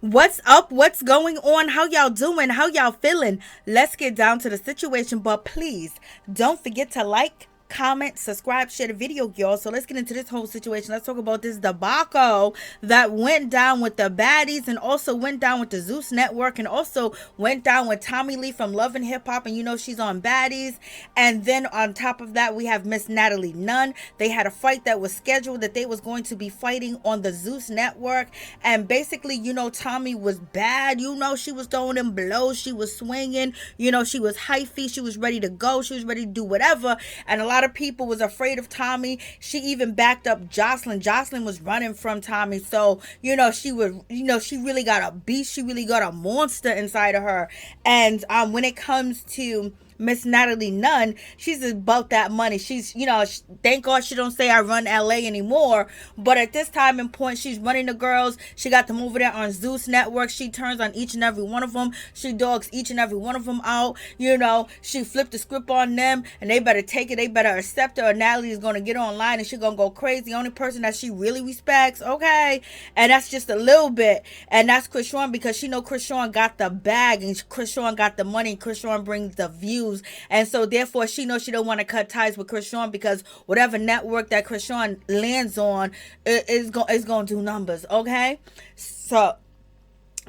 What's up? What's going on? How y'all doing? How y'all feeling? Let's get down to the situation, but please don't forget to like, comment, subscribe, share the video, y'all. So let's get into this whole situation. Let's talk about this debacle that went down with the baddies and also went down with the Zeus network and also went down with Tommie Lee from Love and Hip Hop, and you know she's on baddies. And then on top of that, we have Miss Natalie Nunn. They had a fight that was scheduled that they was going to be fighting on the Zeus network, and basically, you know, Tommie was bad. You know, she was throwing them blows, she was swinging, you know, she was hyphy, she was ready to go, she was ready to do whatever. And a lot of people was afraid of Tommie. She even backed up Jocelyn was running from Tommie. So you know, she was, you know, she really got a beast, she really got a monster inside of her. And when it comes to Miss Natalie Nunn, she's about that money. She's, you know, thank God she don't say I run LA anymore. But at this time and point, she's running the girls. She got them over there on Zeus Network. She turns on each and every one of them. She dogs each and every one of them out. You know, she flipped the script on them, and they better take it. They better accept her. Or Natalie is gonna get online and she gonna go crazy. The only person that she really respects, okay, and that's just a little bit, and that's Chris Sean, because she know Chris Sean got the bag and Chris Sean got the money and Chris Sean brings the views. And so therefore she knows she don't want to cut ties with Chris Sean, because whatever network that Chris Sean lands on is going to do numbers, okay? So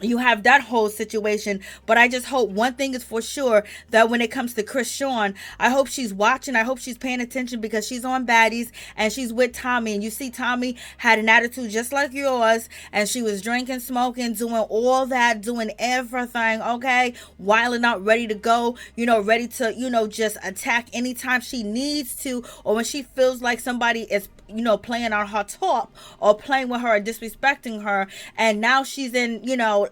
you have that whole situation. But I just hope one thing is for sure, that when it comes to Chris Sean, I hope she's watching, I hope she's paying attention, because she's on baddies and she's with Tommie, and you see Tommie had an attitude just like yours, and she was drinking, smoking, doing all that, doing everything, okay, wilding out, ready to go, you know, ready to, you know, just attack anytime she needs to, or when she feels like somebody is, you know, playing on her top or playing with her or disrespecting her. And now she's in, you know,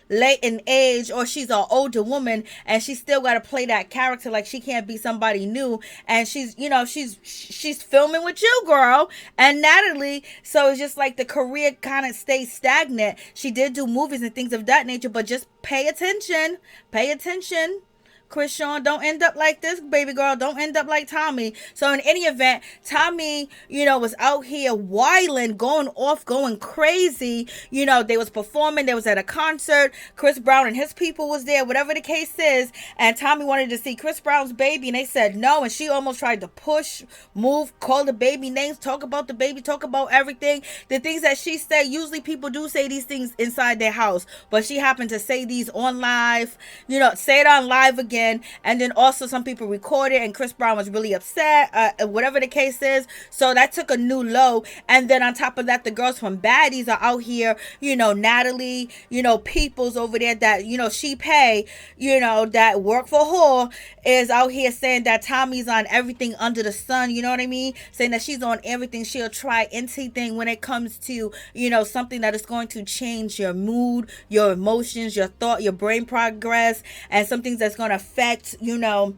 late in age, or she's an older woman, and she still got to play that character like she can't be somebody new. And she's, you know, she's filming with you, girl, and Natalie. So it's just like the career kind of stays stagnant. She did do movies and things of that nature, but just pay attention, pay attention. Chris Sean, don't end up like this, baby girl. Don't end up like Tommie. So in any event, Tommie, you know, was out here wilding, going off, going crazy. You know, they was performing. They was at a concert. Chris Brown and his people was there, whatever the case is. And Tommie wanted to see Chris Brown's baby, and they said no. And she almost tried to push, move, call the baby names, talk about the baby, talk about everything. The things that she said, usually people do say these things inside their house, but she happened to say these on live, you know, say it on live again. And then also some people recorded, and Chris Brown was really upset, whatever the case is. So that took a new low. And then on top of that, the girls from baddies are out here, you know, Natalie, you know, peoples over there that, you know, she pay, you know, that work for her, is out here saying that Tommie's on everything under the sun, you know what I mean, saying that she's on everything, she'll try anything when it comes to, you know, something that is going to change your mood, your emotions, your thought, your brain progress, and some things that's going to affect, you know,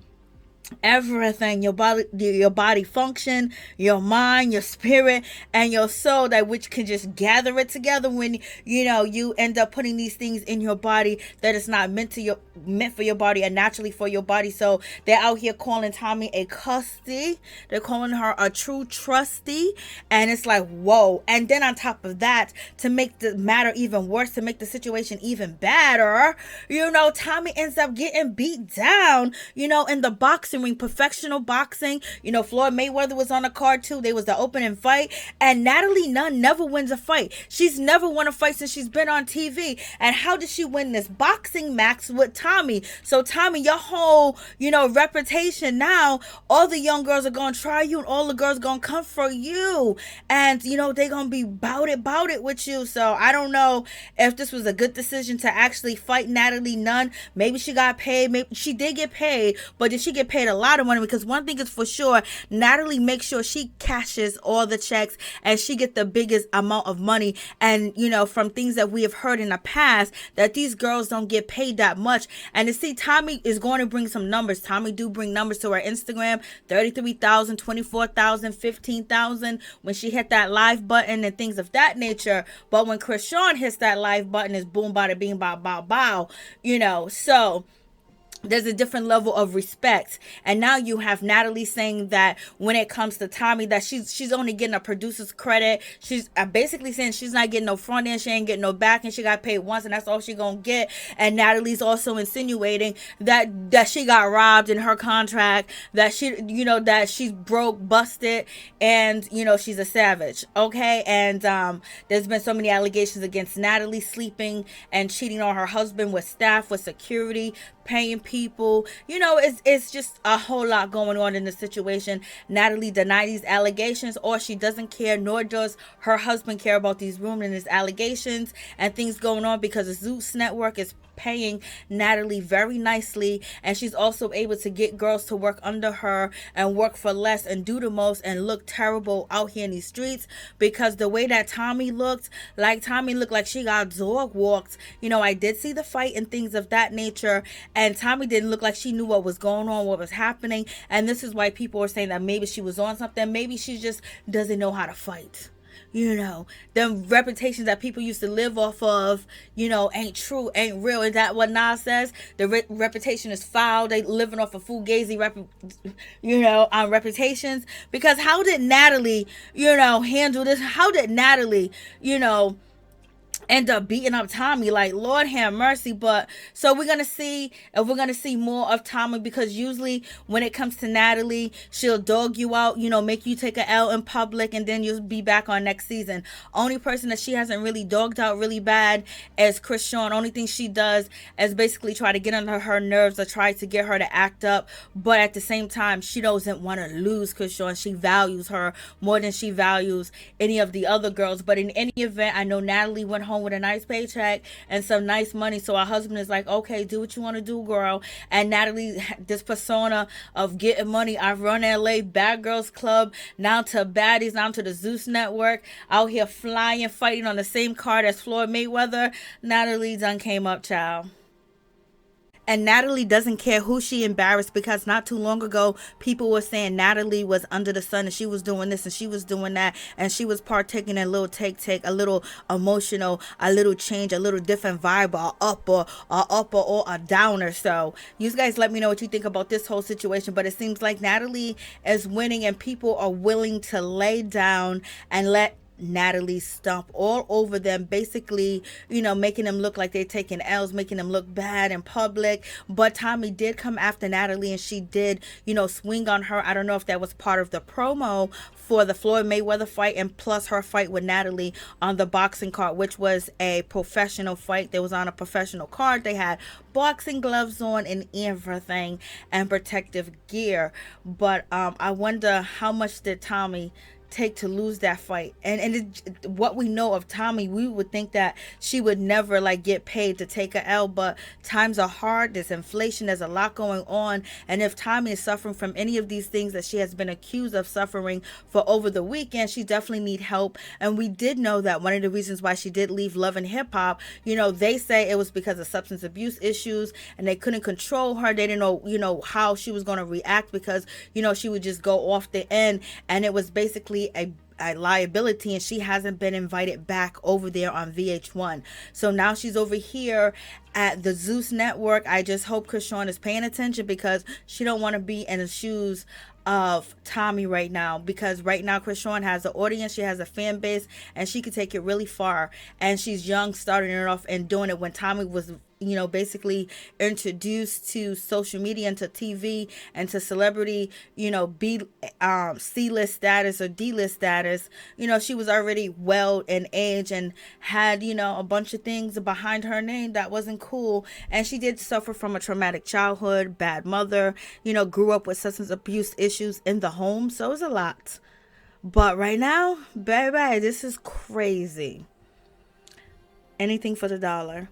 everything, your body function, your mind, your spirit, and your soul, that which can just gather it together when, you know, you end up putting these things in your body that is not meant for your body and naturally for your body. So they're out here calling Tommie a custy, they're calling her a true trusty, and it's like, whoa. And then on top of that, to make the matter even worse, to make the situation even badder, you know, Tommie ends up getting beat down, you know, in the boxing ring, professional boxing. You know, Floyd Mayweather was on the card too. They was the opening fight, and Natalie Nunn never wins a fight. She's never won a fight since she's been on TV. And how did she win this boxing match with Tommie? So Tommie, your whole, you know, reputation now, all the young girls are gonna try you, and all the girls gonna come for you, and you know, they gonna be bout it with you. So I don't know if this was a good decision to actually fight Natalie Nunn. Maybe she got paid, maybe she did get paid, but did she get paid a lot of money? Because one thing is for sure, Natalie makes sure she cashes all the checks and she get the biggest amount of money. And you know, from things that we have heard in the past, that these girls don't get paid that much. And to see, Tommie is going to bring some numbers. Tommie do bring numbers to her Instagram: 33,000, 24,000, 15,000 when she hit that live button and things of that nature. But when Chris Sean hits that live button, it's boom, bada bing, bow, bow, bow, you know. So there's a different level of respect. And now you have Natalie saying that when it comes to Tommie, that she's only getting a producer's credit. She's basically saying she's not getting no front end, she ain't getting no back end, she got paid once and that's all she gonna get. And Natalie's also insinuating that she got robbed in her contract, that that she's broke, busted, and she's a savage. Okay. And there's been so many allegations against Natalie sleeping and cheating on her husband with staff, with security, paying people. It's just a whole lot going on in the situation. Natalie denied these allegations, or she doesn't care, nor does her husband care about these rumors and these allegations and things going on, because the Zeus network is paying Natalie very nicely, and she's also able to get girls to work under her and work for less and do the most and look terrible out here in these streets. Because the way that Tommie looked like she got dog walked. I did see the fight and things of that nature, and Tommie didn't look like she knew what was going on, what was happening. And this is why people are saying that maybe she was on something, maybe she just doesn't know how to fight. Them reputations that people used to live off of, ain't true, ain't real. Is that what Nas says? The reputation is foul. They living off of fugazi reputations. Because how did Natalie, handle this? How did Natalie, end up beating up Tommie? Like, Lord have mercy. But so we're gonna see if we're gonna see more of Tommie, because usually when it comes to Natalie, she'll dog you out, make you take a L in public, and then you'll be back on next season. Only person that she hasn't really dogged out really bad is Chrisean. Only thing she does is basically try to get under her nerves or try to get her to act up, but at the same time she doesn't want to lose Chrisean. She values her more than she values any of the other girls. But in any event, I know Natalie went home with a nice paycheck and some nice money, so her husband is like, okay, do what you want to do, girl. And Natalie, this persona of getting money, I run LA Bad Girls Club, now to baddies, now to the Zeus network, out here flying, fighting on the same card as Floyd Mayweather. Natalie done came up, child. And Natalie doesn't care who she embarrassed, because not too long ago, people were saying Natalie was under the sun and she was doing this and she was doing that, and she was partaking in a little take, a little emotional, a little change, a little different vibe, or upper or a downer. So you guys let me know what you think about this whole situation. But it seems like Natalie is winning, and people are willing to lay down and let Natalie stomp all over them, basically, making them look like they're taking L's, making them look bad in public. But Tommie did come after Natalie, and she did, swing on her. I don't know if that was part of the promo for the Floyd Mayweather fight, and plus her fight with Natalie on the boxing card, which was a professional fight. They was on a professional card. They had boxing gloves on and everything, and protective gear. But I wonder how much did Tommie take to lose that fight. What we know of Tommie, we would think that she would never get paid to take a L, but times are hard. There's inflation, there's a lot going on, and if Tommie is suffering from any of these things that she has been accused of suffering for over the weekend, she definitely need help. And we did know that one of the reasons why she did leave Love and Hip Hop, they say it was because of substance abuse issues, and they couldn't control her. They didn't know how she was going to react, because she would just go off the end, and it was basically a liability, and she hasn't been invited back over there on VH1. So now she's over here at the Zeus network. I just hope Chrisean is paying attention, because she don't want to be in the shoes of Tommie right now, because right now Chrisean has an audience, she has a fan base, and she could take it really far. And she's young, starting it off and doing it when Tommie was basically introduced to social media and to TV and to celebrity, C-list status or D-list status. She was already well in age and had, a bunch of things behind her name that wasn't cool. And she did suffer from a traumatic childhood, bad mother, grew up with substance abuse issues in the home. So it was a lot. But right now, baby, this is crazy. Anything for the dollar.